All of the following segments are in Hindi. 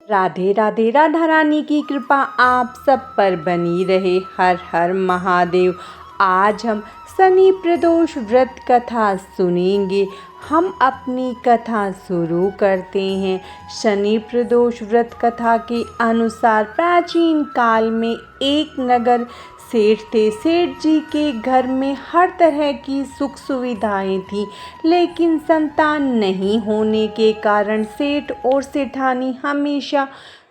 राधे राधे। राधा रानी की कृपा आप सब पर बनी रहे। हर हर महादेव। आज हम शनि प्रदोष व्रत कथा सुनेंगे। हम अपनी कथा शुरू करते हैं। शनि प्रदोष व्रत कथा के अनुसार प्राचीन काल में एक नगर सेठ थे। सेठ जी के घर में हर तरह की सुख सुविधाएं थीं, लेकिन संतान नहीं होने के कारण सेठ और सेठानी हमेशा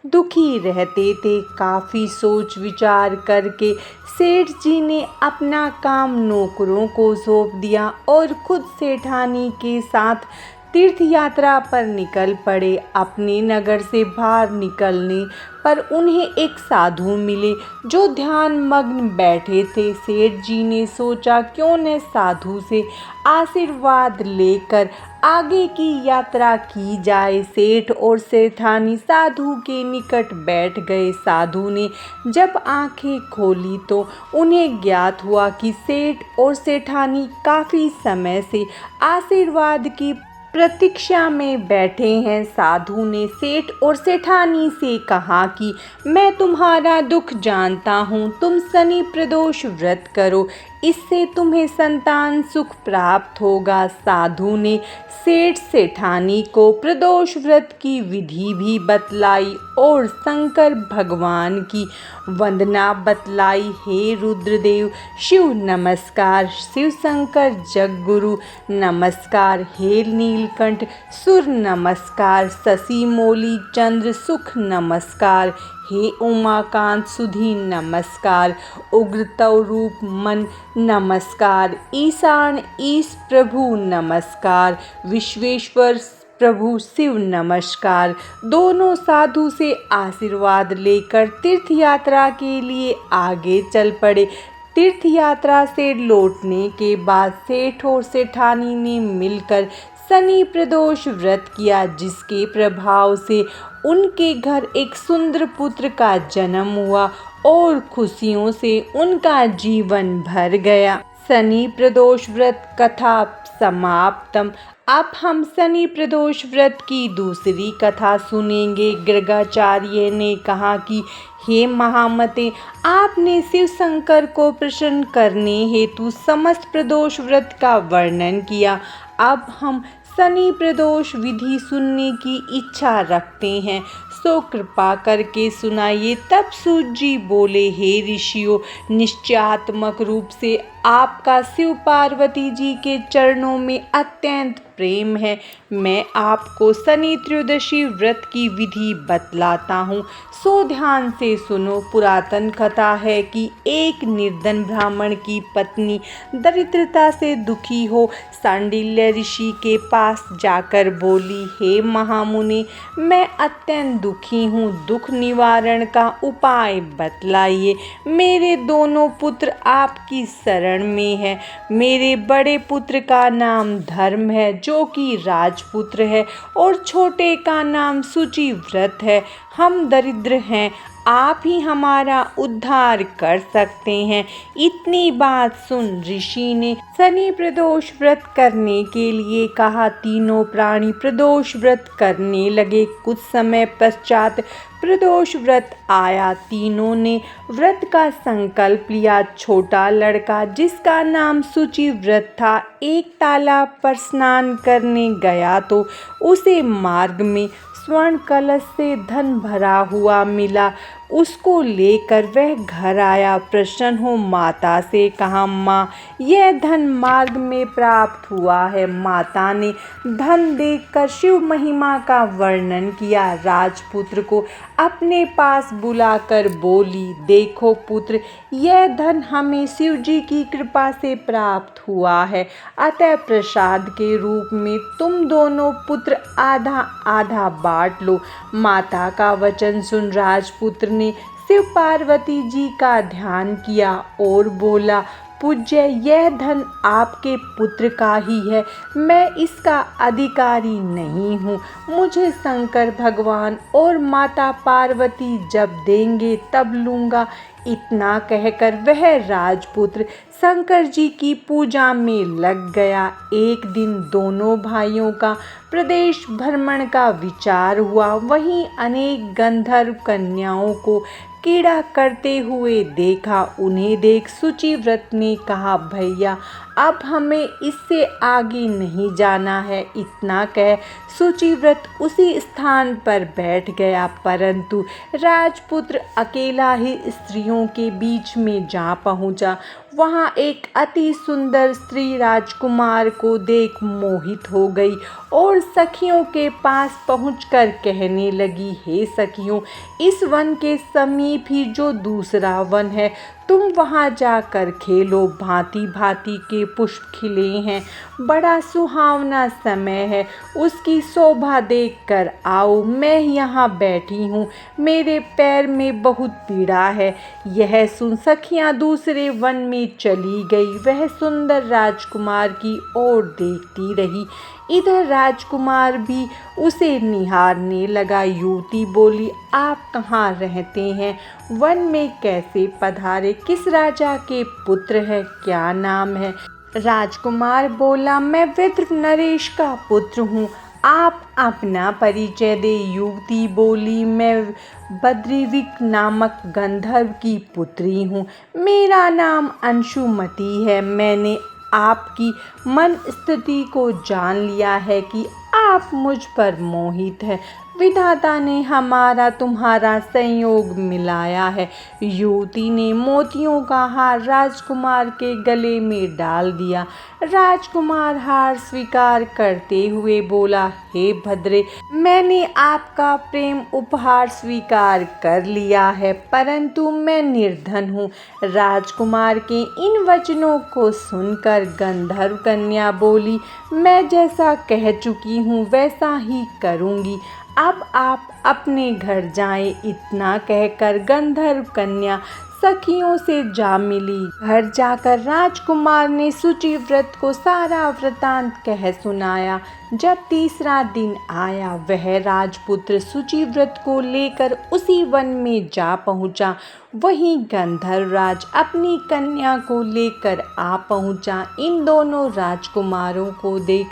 दुखी रहते थे। काफ़ी सोच विचार करके सेठ जी ने अपना काम नौकरों को सौंप दिया और खुद सेठानी के साथ तीर्थ यात्रा पर निकल पड़े। अपने नगर से बाहर निकलने पर उन्हें एक साधु मिले जो ध्यान मग्न बैठे थे। सेठ जी ने सोचा क्यों न साधु से आशीर्वाद लेकर आगे की यात्रा की जाए। सेठ और सेठानी साधु के निकट बैठ गए। साधु ने जब आंखें खोली तो उन्हें ज्ञात हुआ कि सेठ और सेठानी काफ़ी समय से आशीर्वाद की प्रतीक्षा में बैठे हैं। साधु ने सेठ और सेठानी से कहा कि मैं तुम्हारा दुख जानता हूँ, तुम शनि प्रदोष व्रत करो, इससे तुम्हें संतान सुख प्राप्त होगा। साधु ने सेठ सेठानी को प्रदोष व्रत की विधि भी बतलाई और शंकर भगवान की वंदना बतलाई। हे रुद्रदेव शिव नमस्कार, शिव शंकर जगगुरु नमस्कार, हे नीलकंठ सुर नमस्कार, शशि मौली चंद्र सुख नमस्कार, हे उमाकांत सुधी नमस्कार, उग्रतव रूप मन नमस्कार, ईशान ईश प्रभु नमस्कार, विश्वेश्वर प्रभु शिव नमस्कार। दोनों साधु से आशीर्वाद लेकर तीर्थ यात्रा के लिए आगे चल पड़े। तीर्थ यात्रा से लौटने के बाद सेठ और सेठानी ने मिलकर शनि प्रदोष व्रत किया, जिसके प्रभाव से उनके घर एक सुंदर पुत्र का जन्म हुआ और खुशियों से उनका जीवन भर गया। शनि प्रदोष व्रत कथा समाप्तम। अब हम शनि प्रदोष व्रत की दूसरी कथा सुनेंगे। गर्गाचार्य ने कहा कि हे महामते, आपने शिव शंकर को प्रसन्न करने हेतु समस्त प्रदोष व्रत का वर्णन किया। अब हम शनि प्रदोष विधि सुनने की इच्छा रखते हैं, सो कृपा करके सुनाइए। तब सूत जी बोले, हे ऋषियों, निश्चयात्मक रूप से आपका शिव पार्वती जी के चरणों में अत्यंत प्रेम है। मैं आपको शनि त्रयोदशी व्रत की विधि बतलाता हूँ, सो ध्यान से सुनो। पुरातन कथा है कि एक निर्धन ब्राह्मण की पत्नी दरिद्रता से दुखी हो सांडिल्य ऋषि के पास जाकर बोली, हे महामुनि, मैं अत्यंत दुखी हूँ, दुख निवारण का उपाय बतलाइए। मेरे दोनों पुत्र आपकी शरण में हैं। मेरे बड़े पुत्र का नाम धर्म है, जो कि राजपुत्र है, और छोटे का नाम शुचिव्रत है। हम दरिद्र हैं, आप ही हमारा उद्धार कर सकते हैं। इतनी बात सुन ऋषि ने शनि प्रदोष व्रत करने के लिए कहा। तीनों प्राणी प्रदोष व्रत करने लगे। कुछ समय पश्चात प्रदोष व्रत आया। तीनों ने व्रत का संकल्प लिया। छोटा लड़का, जिसका नाम शुचिव्रत था, एक तालाब पर स्नान करने गया तो उसे मार्ग में स्वर्ण कलश से धन भरा हुआ मिला। उसको लेकर वह घर आया। प्रसन्न हो माता से कहा, माँ, यह धन मार्ग में प्राप्त हुआ है। माता ने धन देखकर शिव महिमा का वर्णन किया। राजपुत्र को अपने पास बुलाकर बोली, देखो पुत्र, यह धन हमें शिव जी की कृपा से प्राप्त हुआ है, अतः प्रसाद के रूप में तुम दोनों पुत्र आधा आधा बांट लो। माता का वचन सुन राजपुत्र ने शिव पार्वती जी का ध्यान किया और बोला, पूज्य, यह धन आपके पुत्र का ही है, मैं इसका अधिकारी नहीं हूँ। मुझे शंकर भगवान और माता पार्वती जब देंगे तब लूँगा। इतना कहकर वह राजपुत्र शंकर जी की पूजा में लग गया। एक दिन दोनों भाइयों का प्रदेश भ्रमण का विचार हुआ। वहीं अनेक गंधर्व कन्याओं को क्रीड़ा करते हुए देखा। उन्हें देख शुचिव्रत ने कहा, भैया अब हमें इससे आगे नहीं जाना है। इतना कह शुचिव्रत उसी स्थान पर बैठ गया, परंतु राजपुत्र अकेला ही स्त्रियों के बीच में जा पहुंचा। वहां एक अति सुंदर स्त्री राजकुमार को देख मोहित हो गई और सखियों के पास पहुंचकर कहने लगी, हे सखियों, इस वन के समीप ही जो दूसरा वन है, तुम वहां जाकर खेलो। भांति भांति के पुष्प खिले हैं, बड़ा सुहावना समय है, उसकी शोभा देखकर आओ। मैं यहाँ बैठी हूँ, मेरे पैर में बहुत पीड़ा है। यह सुन सखियाँ दूसरे वन में चली गई। वह सुंदर राजकुमार की ओर देखती रही। इधर राजकुमार भी उसे निहारने लगा। युवती बोली, आप कहाँ रहते हैं? वन में कैसे पधारे? किस राजा के पुत्र है? क्या नाम है? राजकुमार बोला, मैं विद्र नरेश का पुत्र हूँ। आप अपना परिचय दे। युवती बोली, मैं बद्रीविक नामक गंधर्व की पुत्री हूँ। मेरा नाम अंशुमती है। मैंने आपकी मन स्थिति को जान लिया है कि आप मुझ पर मोहित हैं। विधाता ने हमारा तुम्हारा संयोग मिलाया है। युवती ने मोतियों का हार राजकुमार के गले में डाल दिया। राजकुमार हार स्वीकार करते हुए बोला, हे भद्रे, मैंने आपका प्रेम उपहार स्वीकार कर लिया है, परंतु मैं निर्धन हूँ। राजकुमार के इन वचनों को सुनकर गंधर्व कन्या बोली, मैं जैसा कह चुकी हूँ वैसा ही करूँगी। अब आप अपने घर जाएं। इतना कहकर गंधर्व कन्या सखियों से जा मिली। घर जाकर राजकुमार ने शुचिव्रत को सारा वृतांत कह सुनाया। जब तीसरा दिन आया, वह राजपुत्र शुचिव्रत को लेकर उसी वन में जा पहुंचा। वहीं गंधर्वराज अपनी कन्या को लेकर आ पहुंचा। इन दोनों राजकुमारों को देख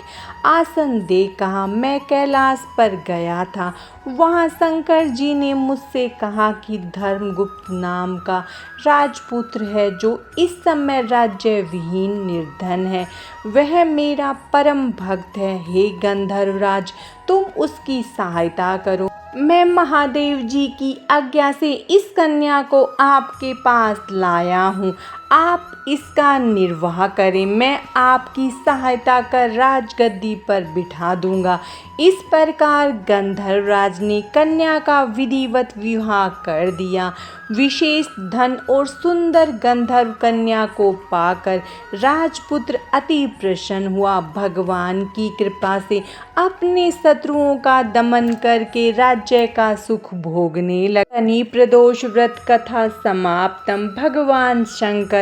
आसन दे कहा, मैं कैलाश पर गया था। वहां शंकर जी ने मुझसे कहा कि धर्मगुप्त नाम का राजपुत्र है जो इस समय राज्य विहीन निर्धन है। वह मेरा परम भक्त है। हे गंधर्वराज, तुम उसकी सहायता करो। मैं महादेव जी की आज्ञा से इस कन्या को आपके पास लाया हूँ। आप इसका निर्वाह करें। मैं आपकी सहायता कर राजगद्दी पर बिठा दूंगा। इस प्रकार गंधर्वराज ने कन्या का विधिवत विवाह कर दिया। विशेष धन और सुंदर गंधर्व कन्या को पाकर राजपुत्र अति प्रसन्न हुआ। भगवान की कृपा से अपने शत्रुओं का दमन करके राज्य का सुख भोगने लगा। शनि प्रदोष व्रत कथा समाप्तम। भगवान शंकर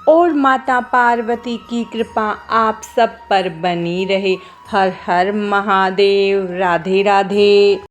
और माता पार्वती की कृपा आप सब पर बनी रहे। हर हर महादेव। राधे राधे।